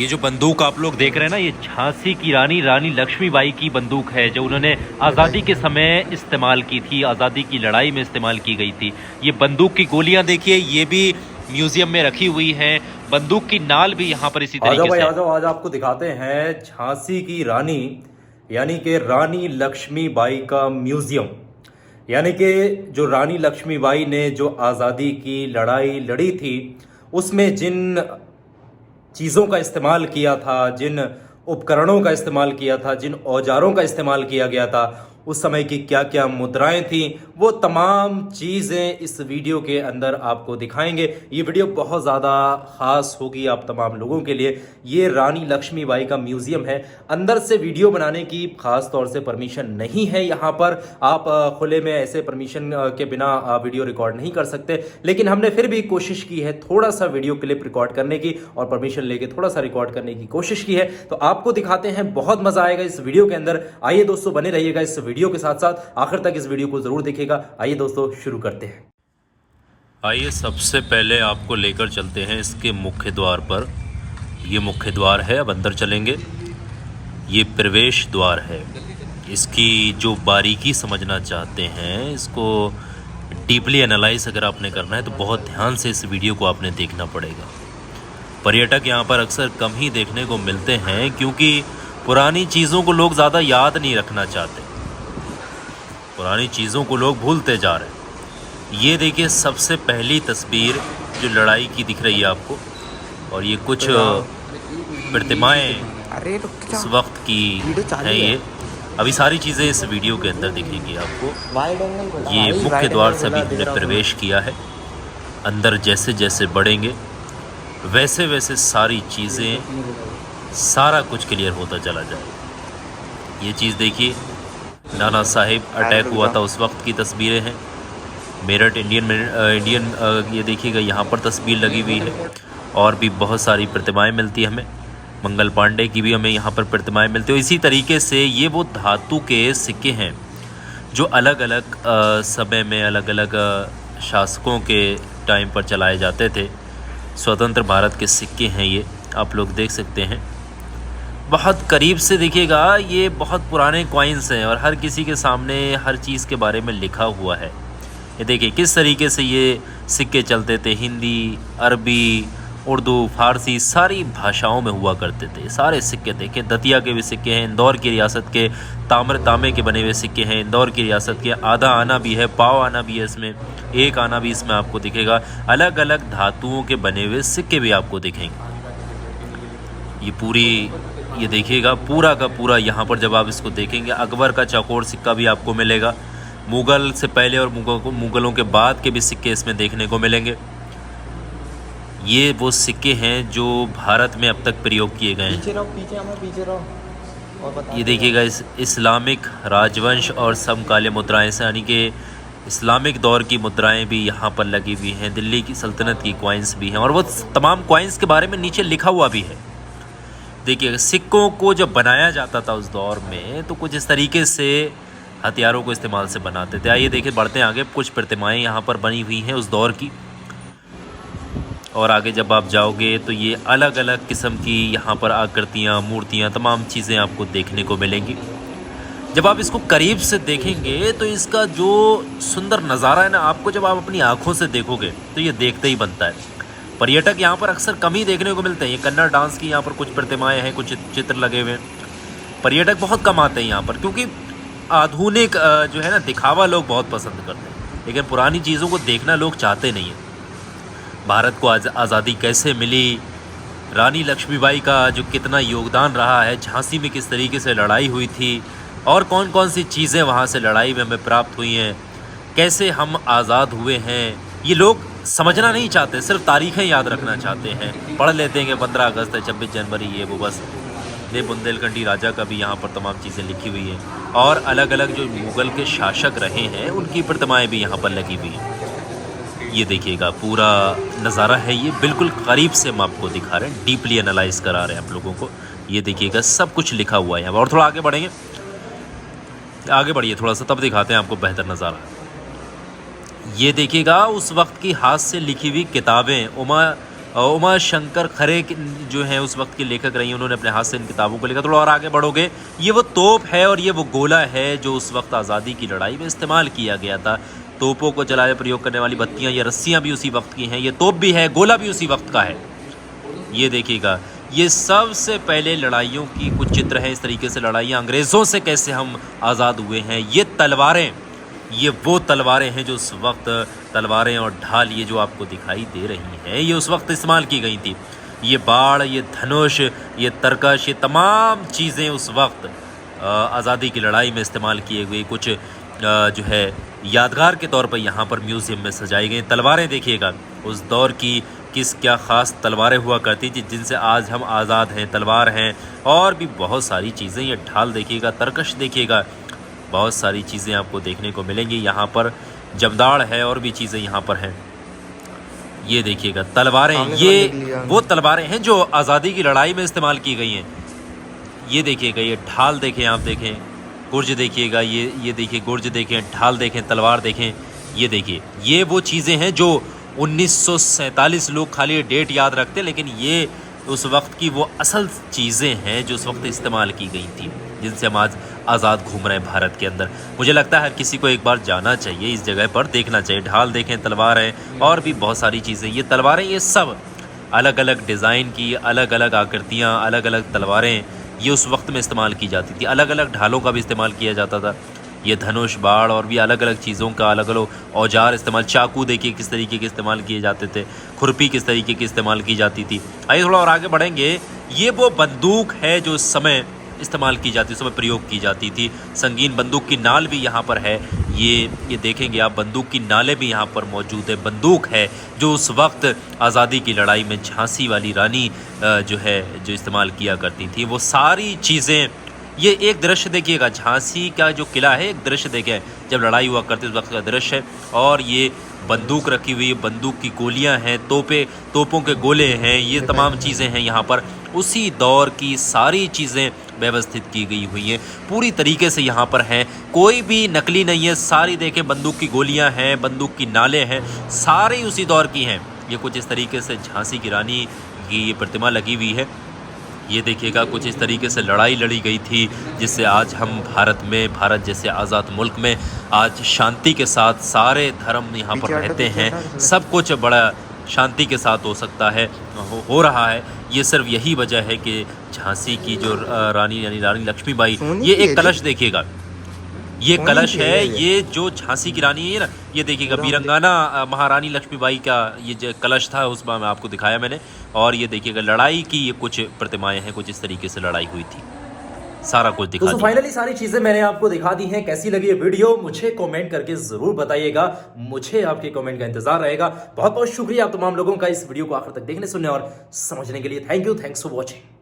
ये जो बंदूक आप लोग देख रहे हैं ना, ये झांसी की रानी लक्ष्मीबाई की बंदूक है, जो उन्होंने आज़ादी के समय इस्तेमाल की थी, आज़ादी की लड़ाई में इस्तेमाल की गई थी। ये बंदूक की गोलियां देखिए, ये भी म्यूजियम में रखी हुई हैं। बंदूक की नाल भी यहाँ पर इसी तरीके से। आ जाओ, आज आपको दिखाते हैं झांसी की रानी यानी कि रानी लक्ष्मीबाई का म्यूजियम। यानी कि जो रानी लक्ष्मीबाई ने जो आज़ादी की लड़ाई लड़ी थी, उसमें जिन चीज़ों का इस्तेमाल किया था, जिन उपकरणों का इस्तेमाल किया था, जिन औजारों का इस्तेमाल किया गया था, उस समय की क्या क्या मुद्राएं थी, वो तमाम चीज़ें इस वीडियो के अंदर आपको दिखाएंगे। ये वीडियो बहुत ज़्यादा ख़ास होगी आप तमाम लोगों के लिए। ये रानी लक्ष्मीबाई का म्यूज़ियम है। अंदर से वीडियो बनाने की ख़ास तौर से परमिशन नहीं है यहाँ पर। आप खुले में ऐसे परमिशन के बिना वीडियो रिकॉर्ड नहीं कर सकते, लेकिन हमने फिर भी कोशिश की है थोड़ा सा वीडियो क्लिप रिकॉर्ड करने की और परमिशन लेके थोड़ा सा रिकॉर्ड करने की कोशिश की है। तो आपको दिखाते हैं, बहुत मज़ा आएगा इस वीडियो के अंदर। आइए दोस्तों, बने रहिएगा इस वीडियो के साथ साथ, आखिर तक इस वीडियो को जरूर देखिएगा। आइए दोस्तों, शुरू करते हैं। आइए सबसे पहले आपको लेकर चलते हैं इसके मुख्य द्वार पर। ये मुख्य द्वार है, अब अंदर चलेंगे। ये प्रवेश द्वार है। इसकी जो बारीकी समझना चाहते हैं, इसको डीपली एनालाइज अगर आपने करना है तो बहुत ध्यान से इस वीडियो को आपने देखना पड़ेगा। पर्यटक यहाँ पर अक्सर कम ही देखने को मिलते हैं, क्योंकि पुरानी चीज़ों को लोग ज़्यादा याद नहीं रखना चाहते, पुरानी चीज़ों को लोग भूलते जा रहे हैं। ये देखिए सबसे पहली तस्वीर जो लड़ाई की दिख रही है आपको, और ये कुछ प्रतिमाएं उस वक्त की हैं। ये अभी सारी चीज़ें इस वीडियो के अंदर दिखेंगी आपको। ये मुख्य द्वार से अभी हमने प्रवेश किया है। अंदर जैसे जैसे बढ़ेंगे वैसे वैसे सारी चीज़ें, सारा कुछ क्लियर होता चला जाए। ये चीज़ देखिए, नाना साहिब अटैक हुआ था उस वक्त की तस्वीरें हैं। मेरठ इंडियन ये देखिएगा, यहाँ पर तस्वीर लगी हुई है। और भी बहुत सारी प्रतिमाएं मिलती है हमें। मंगल पांडे की भी हमें यहाँ पर प्रतिमाएं मिलती है। इसी तरीके से ये वो धातु के सिक्के हैं जो अलग अलग समय में अलग अलग शासकों के टाइम पर चलाए जाते थे। स्वतंत्र भारत के सिक्के हैं ये, आप लोग देख सकते हैं। बहुत करीब से देखिएगा, ये बहुत पुराने कॉइन्स हैं और हर किसी के सामने हर चीज़ के बारे में लिखा हुआ है। ये देखिए किस तरीके से ये सिक्के चलते थे। हिंदी, अरबी, उर्दू, फारसी सारी भाषाओं में हुआ करते थे। सारे सिक्के देखें, दतिया के भी सिक्के हैं, इंदौर की रियासत के तांबे के बने हुए सिक्के हैं, इंदौर की रियासत के आधा आना भी है, पाव आना भी है, इसमें एक आना भी इसमें आपको दिखेगा। अलग अलग धातुओं के बने हुए सिक्के भी आपको दिखेंगे। ये देखिएगा पूरा का पूरा यहाँ पर जब आप इसको देखेंगे, अकबर का चौकोर सिक्का भी आपको मिलेगा। मुग़ल से पहले और मुग़लों के बाद के भी सिक्के इसमें देखने को मिलेंगे। ये वो सिक्के हैं जो भारत में अब तक प्रयोग किए गए हैं। ये देखिएगा, इस्लामिक राजवंश और समकालीन मुद्राएं से, यानी कि इस्लामिक दौर की मुद्राएं भी यहाँ पर लगी हुई हैं। दिल्ली की सल्तनत की कॉइन्स भी हैं, और वो तमाम कॉइन्स के बारे में नीचे लिखा हुआ भी है। देखिए, सिक्कों को जब बनाया जाता था उस दौर में, तो कुछ इस तरीके से हथियारों को इस्तेमाल से बनाते थे। आइए देखिए, बढ़ते हैं आगे। कुछ प्रतिमाएं यहाँ पर बनी हुई हैं उस दौर की, और आगे जब आप जाओगे तो ये अलग अलग किस्म की यहाँ पर आकृतियाँ, मूर्तियाँ, तमाम चीज़ें आपको देखने को मिलेंगी। जब आप इसको करीब से देखेंगे तो इसका जो सुंदर नज़ारा है ना, आपको जब आप अपनी आँखों से देखोगे तो ये देखते ही बनता है। पर्यटक यहाँ पर अक्सर कम ही देखने को मिलते हैं। ये कन्नड़ डांस की यहाँ पर कुछ प्रतिमाएं हैं, कुछ चित्र लगे हुए हैं। पर्यटक बहुत कम आते हैं यहाँ पर, क्योंकि आधुनिक जो है ना, दिखावा लोग बहुत पसंद करते हैं, लेकिन पुरानी चीज़ों को देखना लोग चाहते नहीं हैं। भारत को आज़ादी कैसे मिली, रानी लक्ष्मीबाई का जो कितना योगदान रहा है, झांसी में किस तरीके से लड़ाई हुई थी, और कौन कौन सी चीज़ें वहाँ से लड़ाई में हमें प्राप्त हुई हैं, कैसे हम आज़ाद हुए हैं, ये लोग समझना नहीं चाहते, सिर्फ तारीखें याद रखना चाहते हैं। पढ़ लेते हैं कि 15 अगस्त है, 26 जनवरी, ये वो, बस। ये बुंदेलखंडी राजा का भी यहाँ पर तमाम चीज़ें लिखी हुई हैं, और अलग अलग जो मुग़ल के शासक रहे हैं उनकी प्रतिमाएं भी यहाँ पर लगी हुई हैं। ये देखिएगा पूरा नज़ारा है, ये बिल्कुल करीब से हम आपको दिखा रहे हैं, डीपली एनालाइज करा रहे हैं आप लोगों को। ये देखिएगा सब कुछ लिखा हुआ है यहाँ पर। और थोड़ा आगे बढ़ेंगे, आगे बढ़िए थोड़ा सा, तब दिखाते हैं आपको बेहतर नज़ारा। ये देखिएगा उस वक्त की हाथ से लिखी हुई किताबें, उमा शंकर खरे जो हैं उस वक्त के लेखक रही, उन्होंने अपने हाथ से इन किताबों को लिखा। थोड़ा और आगे बढ़ोगे, ये वो तोप है और ये वो गोला है जो उस वक्त आज़ादी की लड़ाई में इस्तेमाल किया गया था। तोपों को जलाए प्रयोग करने वाली बत्तियां या रस्सियां भी उसी वक्त की हैं, ये तोप भी है, गोला भी उसी वक्त का है। ये देखिएगा, ये सबसे पहले लड़ाइयों की कुछ चित्र हैं। इस तरीके से लड़ाइयाँ अंग्रेज़ों से कैसे हम आज़ाद हुए हैं। ये तलवारें, ये वो तलवारें हैं जो उस वक्त, तलवारें और ढाल ये जो आपको दिखाई दे रही हैं, ये उस वक्त इस्तेमाल की गई थी। ये बाण, ये धनुष, ये तरकश, ये तमाम चीज़ें उस वक्त आज़ादी की लड़ाई में इस्तेमाल किए हुए कुछ जो है यादगार के तौर पर यहाँ पर म्यूज़ियम में सजाई गई तलवारें देखिएगा। उस दौर की किस क्या ख़ास तलवारें हुआ करती थी जिनसे आज हम आज़ाद हैं। तलवार हैं और भी बहुत सारी चीज़ें। ये ढाल देखिएगा, तरकश देखिएगा, बहुत सारी चीज़ें आपको देखने को मिलेंगी यहाँ पर। जमदाड़ है और भी चीज़ें यहाँ पर हैं। ये देखिएगा तलवारें, ये वो तलवारें हैं जो आज़ादी की लड़ाई में इस्तेमाल की गई हैं। ये देखिएगा, ये ढाल देखें, आप देखें, गुर्ज देखिएगा, ये देखिए गुर्ज देखें, ढाल देखें, तलवार देखें। ये देखिए, ये वो चीज़ें हैं जो 1947 लोग खाली डेट याद रखते हैं, लेकिन ये उस वक्त की वो असल चीज़ें हैं जो उस वक्त इस्तेमाल की गई थी, जिनसे हम आज आज़ाद घूम रहे हैं भारत के अंदर। मुझे लगता है हर किसी को एक बार जाना चाहिए, इस जगह पर देखना चाहिए। ढाल देखें, तलवार है और भी बहुत सारी चीज़ें। ये तलवारें, ये सब अलग अलग डिज़ाइन की, अलग अलग आकृतियाँ, अलग अलग तलवारें ये उस वक्त में इस्तेमाल की जाती थी। अलग अलग ढालों का भी इस्तेमाल किया जाता था। ये धनुष, बाण और भी अलग अलग चीज़ों का अलग अलग औजार इस्तेमाल। चाकू देखिए किस तरीके के इस्तेमाल किए जाते थे, खुरपी किस तरीके की इस्तेमाल की जाती थी। आइए थोड़ा और आगे बढ़ेंगे। ये वो बंदूक है जो उस समय इस्तेमाल की जाती, उस समय प्रयोग की जाती थी। संगीन बंदूक की नाल भी यहाँ पर है। ये देखेंगे आप, बंदूक की नालें भी यहाँ पर मौजूद है। बंदूक है जो उस वक्त आज़ादी की लड़ाई में झांसी वाली रानी जो है जो इस्तेमाल किया करती थी। वो सारी चीज़ें, ये एक दृश्य देखिएगा, झांसी का जो किला है, एक दृश्य देखें जब लड़ाई हुआ करती उस वक्त का दृश्य है। और ये बंदूक रखी हुई है, बंदूक की गोलियां हैं, तोपों के गोले हैं, ये तमाम चीज़ें हैं यहाँ पर। उसी दौर की सारी चीज़ें व्यवस्थित की गई हुई हैं, पूरी तरीके से यहाँ पर हैं, कोई भी नकली नहीं है। सारी देखें, बंदूक की गोलियां हैं, बंदूक की नालें हैं, सारी उसी दौर की हैं। ये कुछ इस तरीके से झांसी की रानी की ये प्रतिमा लगी हुई है। ये देखिएगा, कुछ इस तरीके से लड़ाई लड़ी गई थी जिससे आज हम भारत जैसे आज़ाद मुल्क में आज शांति के साथ सारे धर्म यहाँ पर रहते हैं। सब कुछ बड़ा शांति के साथ हो सकता है, हो रहा है। ये सिर्फ यही वजह है कि झांसी की जो रानी यानी रानी लक्ष्मीबाई, ये एक कलश देखिएगा, ये कलश है, ये जो झांसी की रानी है ना, ये देखिएगा वीरंगाना महारानी लक्ष्मीबाई का ये जो कलश था उस बार में आपको दिखाया मैंने। और ये देखिएगा लड़ाई की ये कुछ प्रतिमाएं हैं, कुछ इस तरीके से लड़ाई हुई थी, सारा कुछ दिखा दिया। फाइनली सारी चीजें मैंने आपको दिखा दी हैं। कैसी लगी ये वीडियो मुझे कमेंट करके जरूर बताइएगा, मुझे आपके कमेंट का इंतजार रहेगा। बहुत बहुत शुक्रिया आप तमाम लोगों का इस वीडियो को आखिर तक देखने, सुनने और समझने के लिए। Thank you, thanks for watching.